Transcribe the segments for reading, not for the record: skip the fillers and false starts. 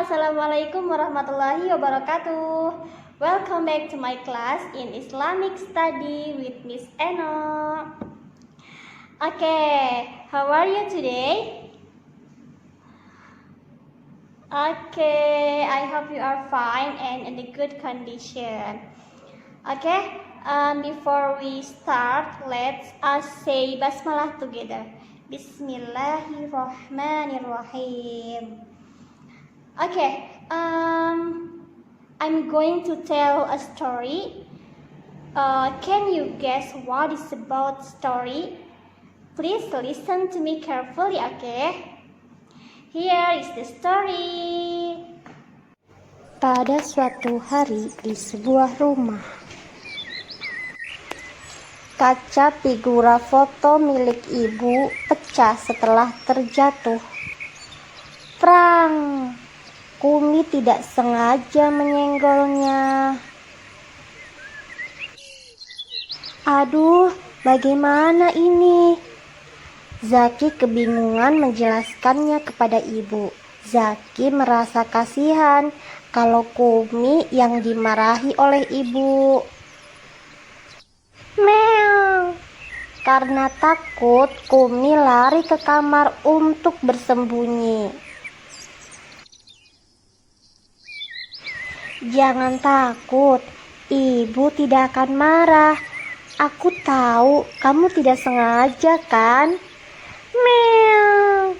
Assalamualaikum warahmatullahi wabarakatuh. Welcome back to my class in Islamic Study with Miss Eno. Okay, how are you today? Okay, I hope you are fine and in a good condition. Okay, before we start, let's us say basmalah together. Bismillahirrahmanirrahim. Okay, I'm going to tell a story. Can you guess what is about story? Please listen to me carefully, okay? Here is the story. Pada suatu hari di sebuah rumah, kaca figura foto milik ibu pecah setelah terjatuh. Prang! Kumi tidak sengaja menyenggolnya. Aduh, bagaimana ini? Zaki kebingungan menjelaskannya kepada ibu. Zaki merasa kasihan kalau Kumi yang dimarahi oleh ibu. Meow. Karena takut, Kumi lari ke kamar untuk bersembunyi. Jangan takut, ibu tidak akan marah. Aku tahu kamu tidak sengaja kan? Meow.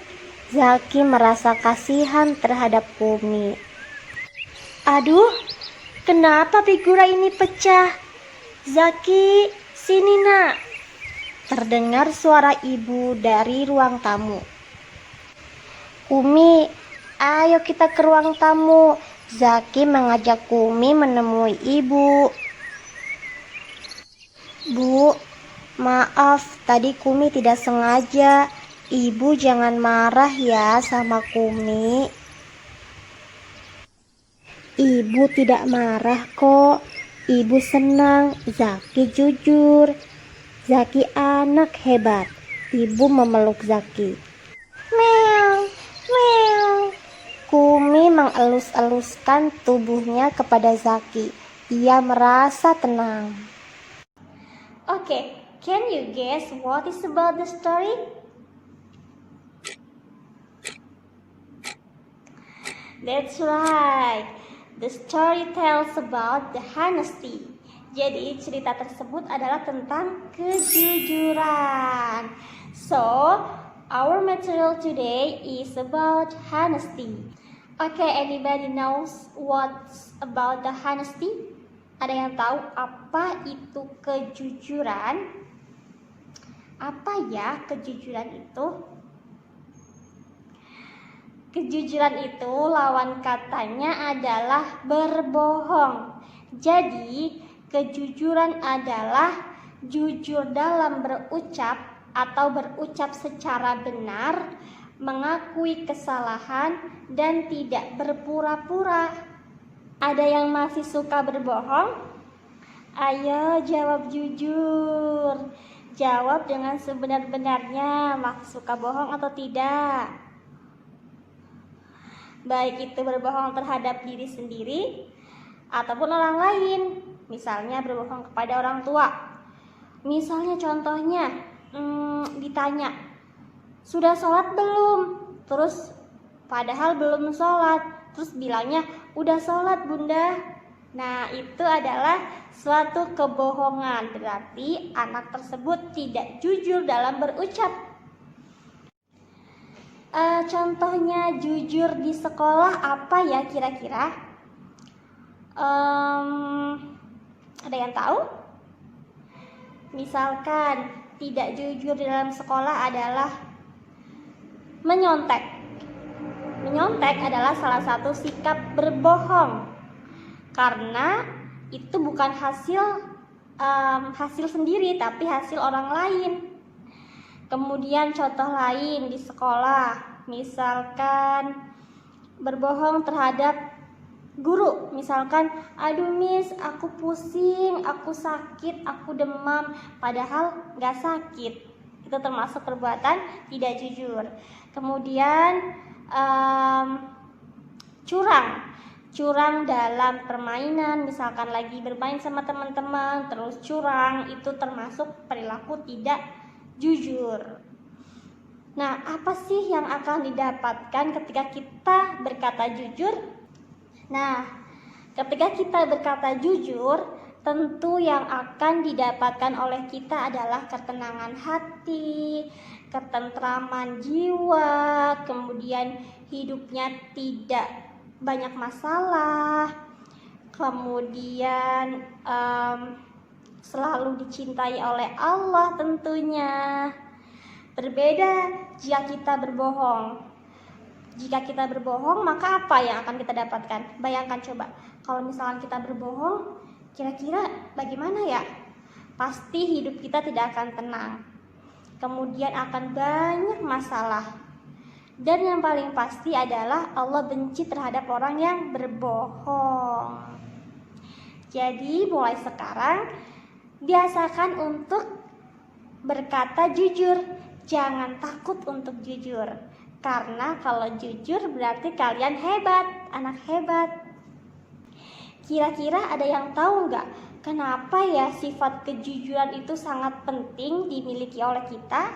Zaki merasa kasihan terhadap Kumi. Aduh, kenapa figura ini pecah? Zaki, sini nak. Terdengar suara ibu dari ruang tamu. Kumi, ayo kita ke ruang tamu. Zaki mengajak Kumi menemui ibu. Bu, maaf, tadi Kumi tidak sengaja. Ibu jangan marah ya sama Kumi. Ibu tidak marah kok. Ibu senang Zaki jujur. Zaki anak hebat. Ibu memeluk Zaki. Meow, meow. Kumi mengelus-eluskan tubuhnya kepada Zaki. Ia merasa tenang. Okay, can you guess what is about the story? That's right. The story tells about the honesty. Jadi cerita tersebut adalah tentang kejujuran. So, our material today is about honesty. Okay, anybody knows what's about the honesty? Ada yang tahu apa itu kejujuran? Apa ya kejujuran itu? Kejujuran itu lawan katanya adalah berbohong. Jadi, kejujuran adalah jujur dalam berucap atau berucap secara benar, mengakui kesalahan, dan tidak berpura-pura. Ada yang masih suka berbohong? Ayo jawab jujur. Jawab dengan sebenar-benarnya, masih suka bohong atau tidak? Baik itu berbohong terhadap diri sendiri ataupun orang lain. Misalnya berbohong kepada orang tua. Misalnya contohnya ditanya, sudah sholat belum? Terus padahal belum sholat. Terus bilangnya, udah sholat bunda. Nah, itu adalah suatu kebohongan. Berarti anak tersebut tidak jujur dalam berucap. Contohnya jujur di sekolah apa ya kira-kira? Ada yang tahu? Misalkan tidak jujur di dalam sekolah adalah menyontek. Menyontek adalah salah satu sikap berbohong, karena itu bukan hasil sendiri, tapi hasil orang lain. Kemudian contoh lain di sekolah, misalkan berbohong terhadap guru. Misalkan, aduh miss, aku pusing, aku sakit, aku demam, padahal gak sakit. Itu termasuk perbuatan tidak jujur. Kemudian curang dalam permainan, misalkan lagi bermain sama teman-teman terus curang, itu termasuk perilaku tidak jujur. Nah, apa sih yang akan didapatkan ketika kita berkata jujur? Nah, ketika kita berkata jujur, tentu yang akan didapatkan oleh kita adalah ketenangan hati, ketentraman jiwa, kemudian hidupnya tidak banyak masalah, kemudian selalu dicintai oleh Allah tentunya. Berbeda jika kita berbohong. Jika kita berbohong, maka apa yang akan kita dapatkan? Bayangkan coba, kalau misalnya kita berbohong, kira-kira bagaimana ya? Pasti hidup kita tidak akan tenang. Kemudian akan banyak masalah. Dan yang paling pasti adalah Allah benci terhadap orang yang berbohong. Jadi mulai sekarang biasakan untuk berkata jujur. Jangan takut untuk jujur. Karena kalau jujur berarti kalian hebat, anak hebat. Kira-kira ada yang tahu nggak kenapa ya sifat kejujuran itu sangat penting dimiliki oleh kita?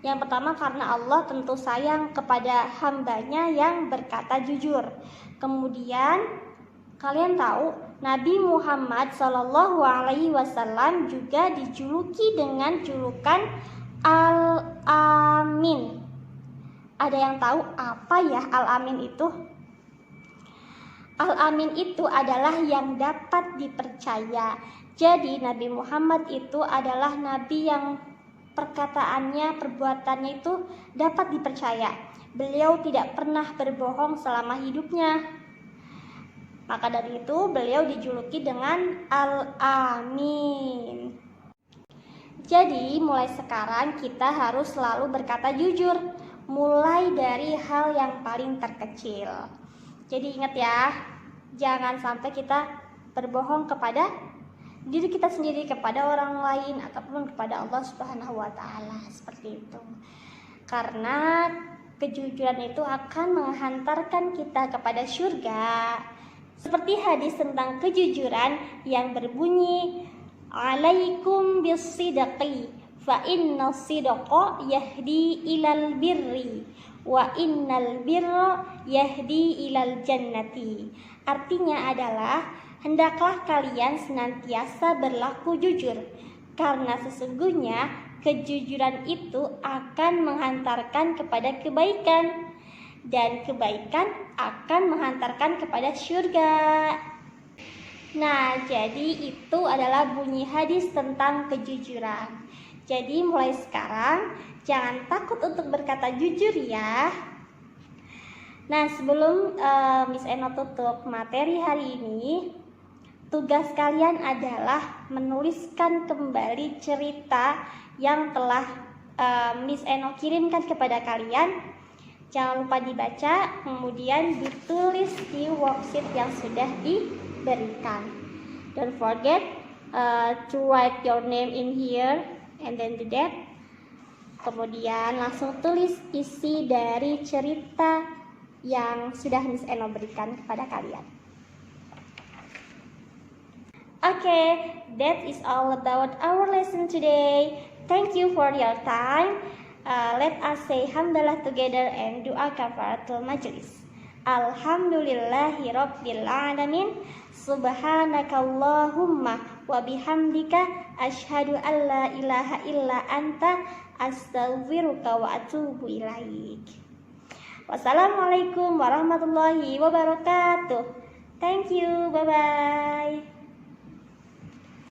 Yang pertama, karena Allah tentu sayang kepada hambanya yang berkata jujur. Kemudian kalian tahu Nabi Muhammad SAW juga dijuluki dengan julukan Al-Amin. Ada yang tahu apa ya Al-Amin itu? Al-Amin itu adalah yang dapat dipercaya. Jadi Nabi Muhammad itu adalah nabi yang perkataannya, perbuatannya itu dapat dipercaya. Beliau tidak pernah berbohong selama hidupnya. Maka dari itu beliau dijuluki dengan Al-Amin. Jadi mulai sekarang kita harus selalu berkata jujur, mulai dari hal yang paling terkecil. Jadi ingat ya, jangan sampai kita berbohong kepada diri kita sendiri, kepada orang lain, ataupun kepada Allah Subhanahu wa Ta'ala, seperti itu. Karena kejujuran itu akan menghantarkan kita kepada surga. Seperti hadis tentang kejujuran yang berbunyi, alaikum bisidqi fa inna sidqa yahdi ilal birri wa innal birra yahdi ilal jannati. Artinya adalah, hendaklah kalian senantiasa berlaku jujur, karena sesungguhnya kejujuran itu akan menghantarkan kepada kebaikan, dan kebaikan akan menghantarkan kepada surga. Nah, jadi itu adalah bunyi hadis tentang kejujuran. Jadi mulai sekarang jangan takut untuk berkata jujur ya. Nah, sebelum Miss Eno tutup materi hari ini, tugas kalian adalah menuliskan kembali cerita yang telah Miss Eno kirimkan kepada kalian. Jangan lupa dibaca, kemudian ditulis di worksheet yang sudah diberikan. Don't forget to write your name in here and then the date. Kemudian langsung tulis isi dari cerita yang sudah Miss Eno berikan kepada kalian. Okay, that is all about our lesson today. Thank you for your time. Let us say hamdalah together and doa kafaratul majlis. Alhamdulillahi rabbil alamin. Subhanakallahumma wa bihamdika asyhadu an la ilaha illa anta astaghfiruka wa atubu ilaik. Wassalamualaikum warahmatullahi wabarakatuh. Thank you. Bye bye.